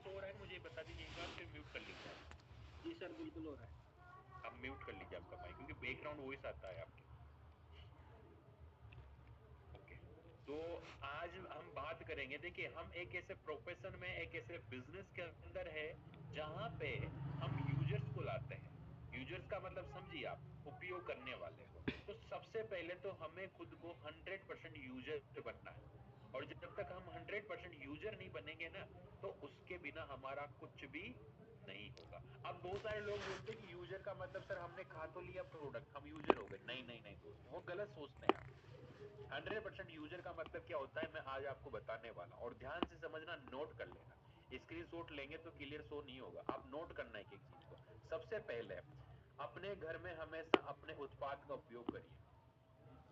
Voice हो रहा है मुझे बता दीजिए एक बार, फिर म्यूट कर लीजिए आप। जी सर बिल्कुल हो रहा है। आप म्यूट कर लीजिए आपका माइक, क्योंकि बैकग्राउंड वॉइस आता है आपके। ओके। तो आज हम बात करेंगे, देखिए हम एक ऐसे प्रोफेशन में, एक ऐसे बिजनेस के अंदर है जहां पे हम यूजर्स को लाते हैं। यूजर्स का मतलब समझिए आप, उपयोग करने वाले को। तो सबसे पहले तो हमें खुद को 100% यूजर बनना है, और जब तक हम 100% यूजर नहीं बनेंगे ना, तो उसके बिना हमारा कुछ भी नहीं होगा। अब बहुत सारे लोग बोलते हैं कि यूजर का मतलब सर हमने खा तो लिया प्रोडक्ट, हम यूजर हो गए। नहीं नहीं नहीं दोस्त, वो गलत सोचते हैं आप। 100% यूजर का मतलब क्या होता है, मैं आज आपको बताने वाला हूं, और ध्यान से समझना, नोट कर लेना। स्क्रीनशॉट लेंगे तो क्लियर शो नहीं होगा, आप नोट करना है एक एक चीज को। सबसे पहले अपने घर में हमेशा अपने उत्पाद का उपयोग करिए।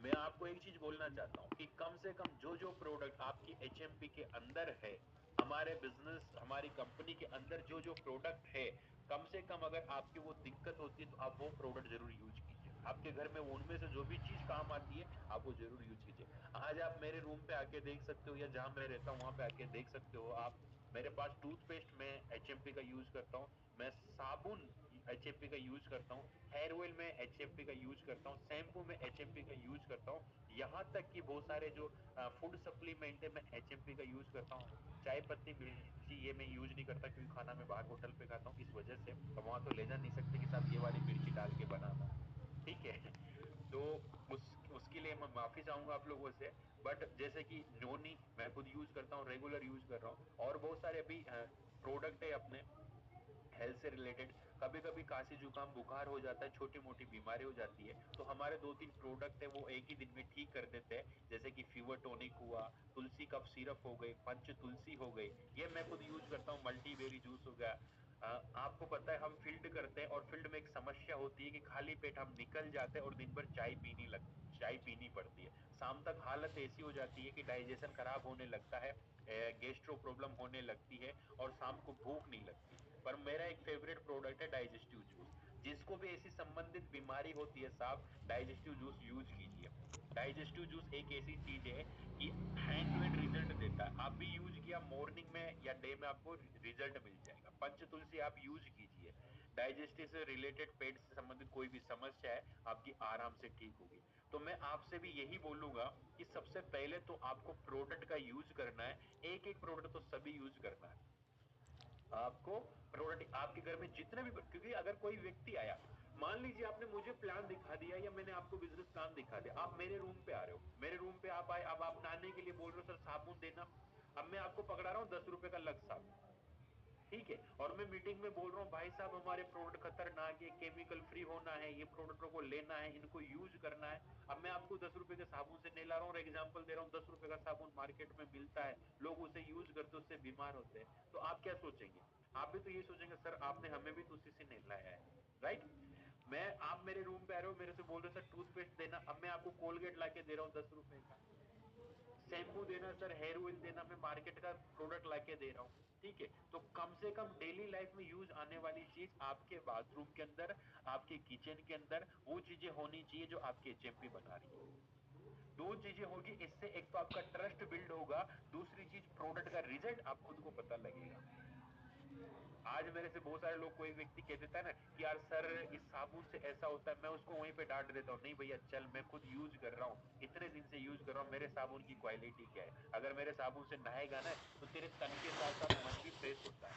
मैं आपको एक चीज बोलना चाहता हूं कि कम से कम जो जो प्रोडक्ट आपकी एचएमपी के अंदर है, हमारे बिजनेस, हमारी कंपनी के अंदर जो जो प्रोडक्ट है, कम से कम अगर आपकी वो दिक्कत होती है तो आप वो प्रोडक्ट जरूर यूज कीजिए। आपके घर में उनमें से जो भी चीज काम आती है आप वो जरूर यूज कीजिए। आज आप मेरे रूम पे आके देख सकते हो, या जहां मैं रहता हूं वहां पे आके देख सकते हो आप। मेरे पास टूथपेस्ट में एचएमपी का यूज करता हूँ, मैं साबुन एचएमपी का यूज करता हूँ, हेयर ऑयल में एचएमपी का यूज करता हूँ, शैम्पू में एचएमपी का यूज करता हूँ, यहाँ तक कि बहुत सारे जो फूड सप्लीमेंट है मैं एचएमपी का यूज करता हूँ। चाय पत्ती, मिर्ची ये मैं यूज नहीं करता, क्योंकि खाना मैं बाहर होटल पे खाता हूँ, इस वजह से। तो वहां तो ले जा नहीं सकते कि साहब ये वाली मिर्ची डाल के बनाना, ठीक है। तो उसके लिए मैं माफी चाहूंगा आप लोगों से। बट जैसे कि नोनी मैं खुद यूज करता हूँ, रेगुलर यूज कर रहा हूँ, और बहुत सारे अभी प्रोडक्ट है अपने हेल्थ से रिलेटेड। कभी कभी खांसी जुकाम बुखार हो जाता है, छोटी मोटी बीमारी हो जाती है, तो हमारे दो तीन प्रोडक्ट है वो एक ही दिन में ठीक कर देते हैं। जैसे कि फीवर टॉनिक हुआ, तुलसी कफ सिरप हो गई, पंच तुलसी हो गई, ये मैं खुद यूज करता हूँ। मल्टीबेरी जूस हो गया। आपको पता है हम फील्ड करते हैं, और फील्ड में एक समस्या होती है कि खाली पेट हम निकल जाते हैं और दिन भर चाय पीनी पड़ती है। शाम तक हालत ऐसी हो जाती है कि डाइजेशन खराब होने लगता है, गेस्ट्रो प्रॉब्लम होने लगती है, और शाम को भूख नहीं लगती। पर मेरा एक फेवरेट प्रोडक्ट है डाइजेस्टिव जूस। जिसको भी ऐसी संबंधित बीमारी होती है साहब, डाइजेस्टिव जूस यूज कीजिए। डाइजेस्टिव जूस एक ऐसी चीज है कि हैंड टू हैंड रिजल्ट देता है। आप भी यूज किया, मॉर्निंग में या डे में आपको रिजल्ट मिल जाएगा। पंच तुलसी आप यूज कीजिए। डाइजेस्टिव से रिलेटेड, पेट से संबंधित कोई भी समस्या है आपकी आराम से ठीक होगी। तो मैं आपसे भी यही बोलूंगा कि सबसे पहले तो आपको प्रोडक्ट का यूज करना है। एक एक प्रोडक्ट तो सभी यूज करना है आपको। प्रोडक्ट आपके घर में जितने भी, क्योंकि अगर कोई व्यक्ति आया, मान लीजिए आपने मुझे प्लान दिखा दिया या मैंने आपको बिजनेस प्लान दिखा दिया, आप मेरे रूम पे आ रहे हो, मेरे रूम पे आप आए, अब आप नहाने के लिए बोल रहे हो सर साबुन देना। अब मैं आपको पकड़ा रहा हूँ 10 रुपए का लग साबुन, ठीक है, और मैं मीटिंग में बोल रहा हूँ भाई साहब हमारे प्रोडक्ट खतरनाक है, केमिकल फ्री होना है, ये प्रोडक्टों को लेना है, इनको यूज करना है। अब मैं आपको 10 रुपए के साबुन से नहीं ला रहा हूँ, एग्जाम्पल दे रहा हूँ, 10 रुपए का साबुन मार्केट में मिलता है, लोग उसे यूज करते, उससे बीमार होते हैं। तो आप क्या सोचेंगे? आप भी तो ये सोचेंगे सर आपने हमें भी तो उसी से नहीं लाया है, राइट। मैं, आप मेरे रूम पे आ रहे हो, मेरे से बोल रहे हो सर टूथपेस्ट देना, अब मैं आपको कोलगेट ला के दे रहा हूँ 10 रुपए का। शैम्पू देना सर, हेयर ऑयल देना, मैं मार्केट का प्रोडक्ट लाके दे रहा हूँ, ठीक है। तो कम से कम डेली लाइफ में यूज आने वाली चीज आपके बाथरूम के अंदर, आपके किचन के अंदर वो चीजें होनी चाहिए जो आपकी एचएमपी बना रही है। दो चीजें होगी इससे, एक तो आपका ट्रस्ट बिल्ड होगा, दूसरी चीज प्रोडक्ट का रिजल्ट आप खुद को पता लगेगा। आज मेरे से बहुत सारे लोग, कोई व्यक्ति कह देता है ना कि यार सर इस साबुन से ऐसा होता है, मैं उसको वहीं पे डांट देता हूँ, नहीं भैया चल, मैं खुद यूज कर रहा हूँ, इतने दिन से यूज कर रहा हूँ, मेरे साबुन की क्वालिटी क्या है। अगर मेरे साबुन से नहाएगा ना तो तेरे तन के साथ साथ मन भी फ्रेश होता है।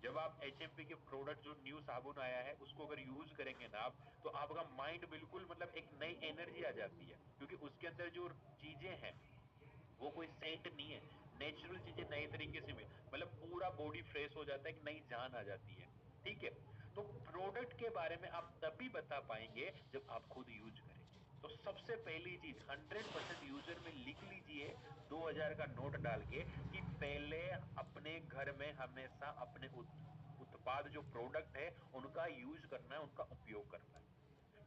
जब आप एचएमपी के प्रोडक्ट, जो न्यू साबुन आया है, उसको अगर यूज करेंगे ना आप, तो आपका माइंड बिल्कुल, मतलब एक नई एनर्जी आ जाती है, क्योंकि उसके अंदर जो चीजें हैं वो कोई सेंट नहीं है, नेचुरल चीजें नए तरीके से मतलब पूरा बॉडी फ्रेश हो जाता है, एक नई जान आ जाती है, ठीक है। तो प्रोडक्ट के बारे में आप तभी बता पाएंगे जब आप खुद यूज करेंगे। तो सबसे पहली चीज 100% यूजर में लिख लीजिए, 2000 का नोट डाल के, कि पहले अपने घर में हमेशा अपने उत्पाद जो प्रोडक्ट है उनका यूज करना है, उनका उपयोग करना है।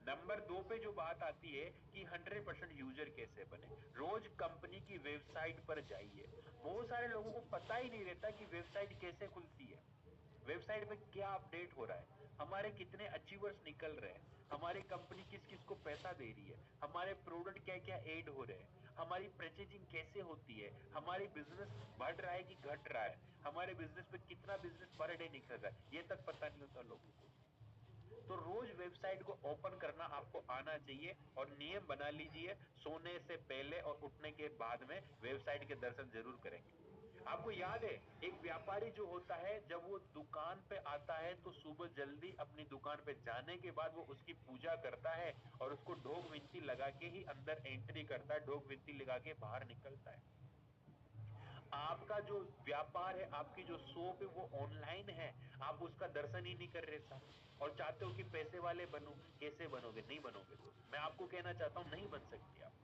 नंबर 2 पे जो बात आती है कि 100% यूजर कैसे बने, रोज कंपनी की वेबसाइट पर जाइए। बहुत सारे लोगों को पता ही नहीं रहता कि वेबसाइट कैसे खुलती है। वेबसाइट पे क्या अपडेट हो रहा है, हमारे कितने अचीवर्स निकल रहे हैं, हमारी कंपनी किस किस को पैसा दे रही है, हमारे प्रोडक्ट क्या क्या ऐड हो रहे हैं, हमारी परचेजिंग कैसे होती है, हमारी बिजनेस बढ़ रहा है कि घट रहा है, हमारे बिजनेस पे कितना बिजनेस पर डे निकल रहा है, ये तक पता नहीं होता लोगों को। तो रोज वेबसाइट को ओपन करना आपको आना चाहिए और नियम बना लीजिए, सोने से पहले और उठने के बाद में वेबसाइट के दर्शन जरूर करेंगे। आपको याद है, एक व्यापारी जो होता है जब वो दुकान पे आता है तो सुबह जल्दी अपनी दुकान पे जाने के बाद वो उसकी पूजा करता है और उसको ढोक विनती लगा के ही अंदर एंट्री करता है, ढोक विनती लगा के बाहर निकलता है। आपका जो व्यापार है, आपकी जो शॉप है वो ऑनलाइन है, आप उसका दर्शन ही नहीं कर रहे साहब, और चाहते हो कि पैसे वाले बनो। कैसे बनोगे? नहीं बनोगे दोस्त, मैं आपको कहना चाहता हूं नहीं बन सकते आप।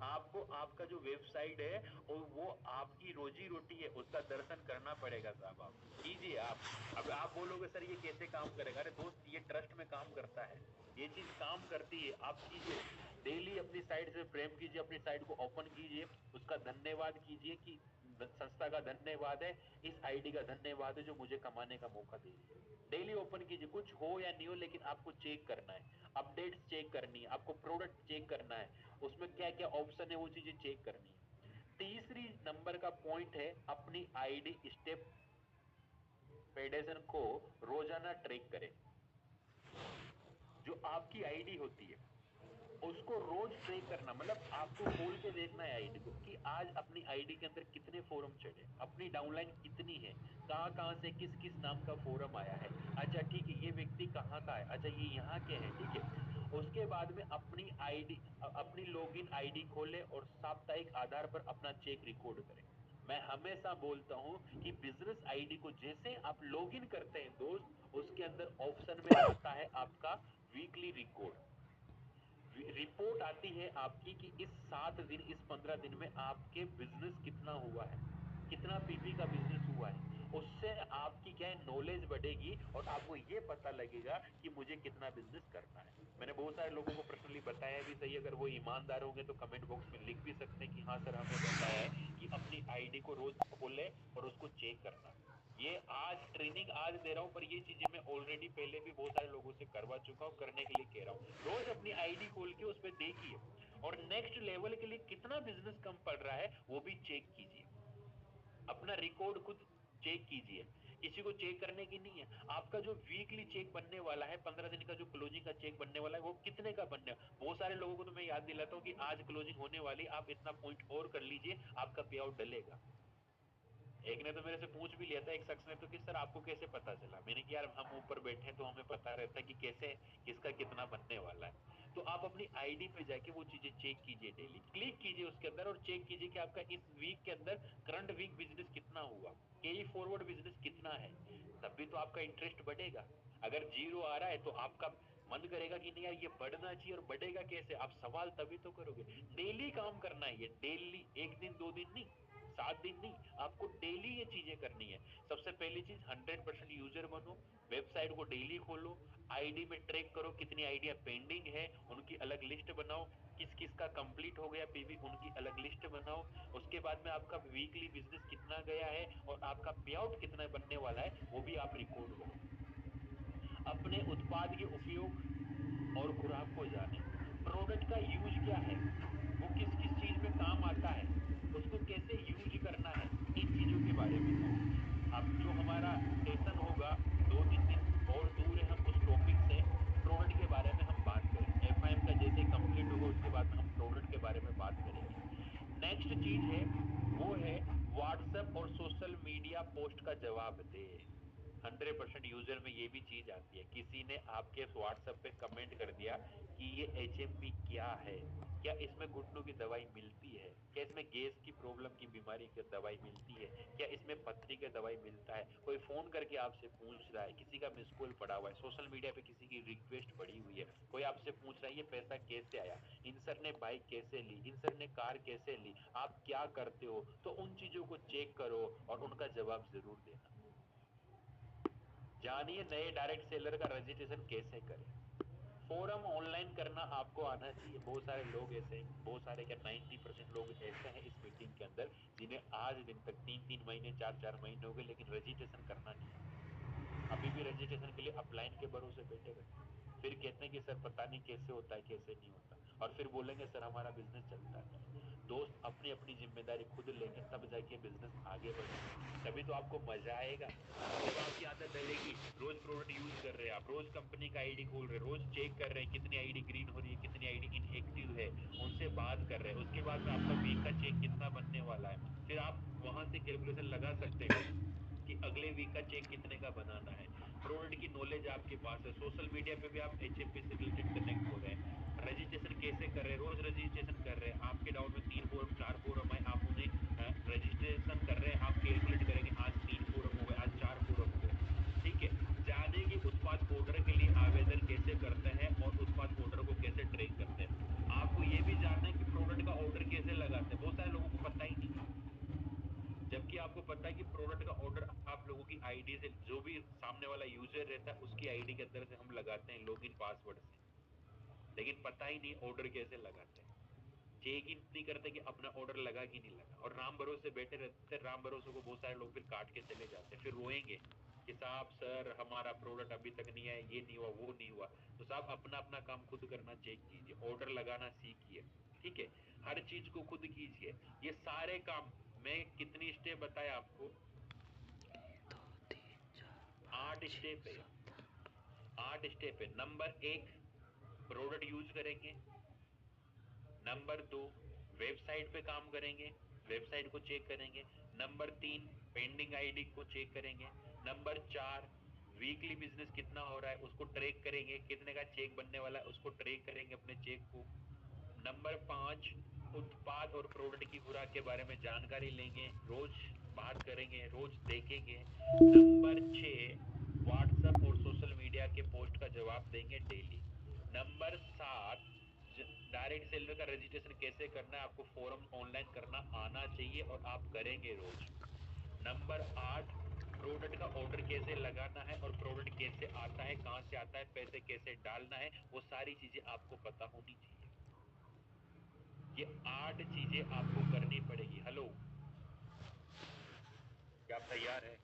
आपको आपका जो वेबसाइट है और वो आपकी रोजी रोटी है, उसका दर्शन करना पड़ेगा साहब। आप कीजिए। आप अब आप बोलोगे सर ये कैसे काम करेगा? अरे दोस्त, ये ट्रस्ट में काम करता है, ये चीज काम करती है। आप कीजिए, डेली अपनी साइट से फ्रेम कीजिए, अपनी साइट को ओपन कीजिए, उसका धन्यवाद कीजिए कि संस्था का धन्यवाद है, इस आईडी का धन्यवाद है जो मुझे कमाने का मौका दे रही है। डेली ओपन कीजिए, कुछ हो या नहीं हो लेकिन आपको चेक करना है, अपडेट्स चेक करनी है, आपको प्रोडक्ट चेक करना है, उसमें क्या क्या ऑप्शन है वो चीजें चेक करनी है। तीसरी नंबर का पॉइंट है, अपनी आईडी स्टेप पेडेशन को रोजाना ट्रैक करें। जो आपकी आईडी होती है उसको रोज ट्रैक करना, मतलब आपको खोल के देखना है आईडी को कि आज अपनी आईडी के अंदर कितने फोरम चढ़े, अपनी डाउनलाइन कितनी है, कहाँ कहाँ से किस किस नाम का फोरम आया है। अच्छा ठीक है, ये व्यक्ति कहाँ का है, अच्छा ये यहाँ के हैं, ठीक है। उसके बाद में अपनी आईडी, अपनी लॉगिन आईडी खोले और साप्ताहिक आधार पर अपना चेक रिकॉर्ड करें। मैं हमेशा बोलता हूं कि बिजनेस आईडी को जैसे आप लॉगिन करते हैं दोस्त, उसके अंदर ऑप्शन में आता है आपका वीकली रिकॉर्ड, रिपोर्ट आती है आपकी कि इस 7 दिन, इस 15 दिन में आपके बिजनेस कितना हुआ है, कितना पीपी का बिजनेस हुआ है। उससे आपकी क्या है, नॉलेज बढ़ेगी और आपको ये पता लगेगा कि मुझे कितना बिजनेस करना है। मैंने बहुत सारे लोगों को पर्सनली बताया भी सही, अगर वो ईमानदार होंगे तो कमेंट बॉक्स में लिख भी सकते हैं कि हाँ सर हमें बताया है कि अपनी आईडी को रोज खोले और उसको चेक करना। ये आज ट्रेनिंग आज दे रहा हूँ, पर ये चीजें मैं ऑलरेडी पहले भी बहुत सारे लोगों से करवा चुका हूँ, करने के लिए कह रहा हूँ। रोज अपनी आईडी खोल के उस पर देखिए और नेक्स्ट लेवल के लिए कितना बिजनेस कम पड़ रहा है वो भी चेक कीजिए। अपना रिकॉर्ड खुद चेक कीजिए, किसी को चेक करने की नहीं है। आपका जो वीकली चेक बनने वाला है, 15 दिन का जो क्लोजिंग का चेक बनने वाला है, वो कितने का बनने है? बहुत सारे लोगों को तो मैं याद दिलाता हूँ कि आज क्लोजिंग होने वाली, आप इतना पॉइंट और कर लीजिए, आपका पे आउट डलेगा। एक ने तो मेरे से पूछ भी लिया था, एक शख्स ने तो कि सर आपको कैसे पता चला? मैंने कि यार हम ऊपर बैठे हैं तो हमें पता रहता है कि कैसे किसका कितना बनने वाला है। तो आप अपनी आईडी पे जाके वो चीजें चेक कीजिए, डेली क्लिक कीजिए उसके अंदर और चेक कीजिए कि आपका इस वीक के अंदर करंट वीक बिजनेस कितना हुआ, कैरी फॉरवर्ड बिजनेस कितना है। तभी तो आपका इंटरेस्ट बढ़ेगा। अगर जीरो आ रहा है तो आपका मन करेगा कि नहीं यार ये बढ़ना चाहिए, और बढ़ेगा कैसे, आप सवाल तभी तो करोगे। डेली काम करना है, ये डेली, एक दिन दो दिन नहीं, 7 दिन नहीं, आपको डेली ये चीजें करनी है। सबसे पहली चीज, 100% यूजर बनो, वेबसाइट को डेली खोलो, आईडी में ट्रैक करो कितनी आईडिया पेंडिंग है, उनकी अलग लिस्ट बनाओ, किस किस का कंप्लीट हो गया पीवी, उनकी अलग लिस्ट बनाओ। उसके बाद में आपका वीकली बिजनेस कितना गया है और आपका पे आउट कितना बनने वाला है वो भी आप रिकॉर्ड करो। अपने उत्पाद के उपयोग और ग्राहक को जाने, प्रोडक्ट का यूज क्या है, वो किस किस चीज में काम आता है, उसको कैसे यूज करना है, इन चीजों के बारे में जाने। अब जो हमारा सेशन होगा 2-3 दिन और दूर है, हम उस टॉपिक से प्रोडक्ट के बारे में हम बात करेंगे। एफआईएम का जैसे कंप्लीट होगा उसके बाद में हम प्रोडक्ट के बारे में बात करेंगे। नेक्स्ट चीज है वो है व्हाट्सएप और सोशल मीडिया पोस्ट का जवाब दे। 100% यूजर में ये भी चीज आती है, किसी ने आपके व्हाट्सएप पे कमेंट कर दिया कि ये एचएमपी क्या है, क्या इसमें घुटनों की दवाई मिलती है, क्या इसमें गैस की प्रॉब्लम की बीमारी की दवाई मिलती है, क्या इसमें पथरी की दवाई मिलता है। कोई फोन करके आपसे पूछ रहा है, किसी का मिस कॉल पड़ा हुआ है, सोशल मीडिया पे किसी की रिक्वेस्ट पड़ी हुई है, कोई आपसे पूछ रहा है ये पैसा कैसे आया, इन सर ने बाइक कैसे ली, इन सर ने कार कैसे ली, आप क्या करते हो, तो उन चीजों को चेक करो और उनका जवाब जरूर देना। जानिए नए डायरेक्ट सेलर का रजिस्ट्रेशन कैसे करें। फोरम ऑनलाइन करना आपको आना चाहिए। बहुत सारे लोग ऐसे हैं, बहुत सारे क्या 90% लोग ऐसे हैं इस मीटिंग के अंदर जिन्हें आज दिन तक 3-3 महीने 4-4 महीने हो गए लेकिन रजिस्ट्रेशन करना नहीं आता। अभी भी रजिस्ट्रेशन के लिए अपलाइन के भरोसे बैठे रहते हैं। फिर कहते हैं कि सर पता नहीं कैसे होता है, कैसे नहीं होता, और फिर बोलेंगे सर हमारा बिजनेस चलता नहीं। दोस्त अपनी अपनी जिम्मेदारी खुद लेंगे तब जाके बिजनेस आगे बढ़ेगा, तभी तो आपको मजा आएगा। जब आपकी आदत डलेगी, रोज प्रोडक्ट यूज कर रहे हैं आप, रोज कंपनी का आईडी खोल रहे हैं, रोज चेक कर रहे हैं कितनी आईडी ग्रीन हो रही है, कितनी आईडी इनएक्टिव है, उनसे बात कर रहे हैं, उसके बाद में आपका वीक का चेक कितना बनने वाला है, फिर आप वहां से कैलकुलेशन लगा सकते हैं कि अगले वीक का चेक कितने का बनाना है। प्रोडक्ट की नॉलेज आपके पास है, सोशल मीडिया पे भी आप एचएमपी से रिलेटेड कनेक्ट हो रहे हैं, रजिस्ट्रेशन कैसे कर रहे हैं, रोज रजिस्ट्रेशन कर रहे हैं, आपके डाउन में 3 4 फोरम है, आप उन्हें रजिस्ट्रेशन कर रहे हैं, आप कैलकुलेट करेंगे आज 3 फोरम हो गए, आज 4 फोरम हो गए। ठीक है, जाने की उत्पाद ऑर्डर के लिए आवेदन कैसे करते हैं और उत्पाद ऑर्डर को कैसे ट्रैक करते हैं। आपको ये भी जानना है कि प्रोडक्ट का ऑर्डर कैसे लगाते हैं, बहुत सारे लोगों को पता ही नहीं है। जबकि आपको पता है कि प्रोडक्ट का ऑर्डर आप लोगों की आईडी से, जो भी सामने वाला यूजर रहता है उसकी आईडी के अंदर से हम लगाते हैं लॉगिन पासवर्ड से, लेकिन पता ही नहीं ऑर्डर कैसे लगाते हैं। चेक ही नहीं करते कि अपना ऑर्डर लगा कि नहीं लगा, और राम भरोसे बैठे रहते हैं। राम भरोसे को बहुत सारे लोग फिर काट के चले जाते हैं, फिर रोएंगे कि साहब सर हमारा प्रोडक्ट अभी तक नहीं आया, ये नहीं हुआ, वो नहीं हुआ। तो साहब अपना अपना काम खुद करना चेक कीजिए, ऑर्डर लगाना सीखिए। ठीक है, हर चीज को खुद कीजिए। ये सारे काम मैं कितनी स्टेप बताया आपको, 8 स्टेप है। 8 स्टेप है। नंबर 1 प्रोडक्ट यूज करेंगे। नंबर 2 वेबसाइट पे काम करेंगे, वेबसाइट को चेक करेंगे। नंबर 3 पेंडिंग आईडी को चेक करेंगे। नंबर 4 वीकली बिजनेस कितना हो रहा है उसको ट्रैक करेंगे, कितने का चेक बनने वाला है उसको ट्रैक करेंगे अपने चेक को। नंबर 5 उत्पाद और प्रोडक्ट की खुराक के बारे में जानकारी लेंगे, रोज बात करेंगे, रोज देखेंगे। नंबर 6 व्हाट्सएप और सोशल मीडिया के पोस्ट का जवाब देंगे डेली। नंबर 7 डायरेक्ट सेलर का रजिस्ट्रेशन कैसे करना है, आपको फॉर्म ऑनलाइन करना आना चाहिए और आप करेंगे रोज। नंबर 8 प्रोडक्ट का ऑर्डर कैसे लगाना है और प्रोडक्ट कैसे आता है, कहां से आता है, पैसे कैसे डालना है, वो सारी चीजें आपको पता होनी चाहिए। ये 8 चीजें आपको करनी पड़ेगी। हेलो, क्या आप तैयार है?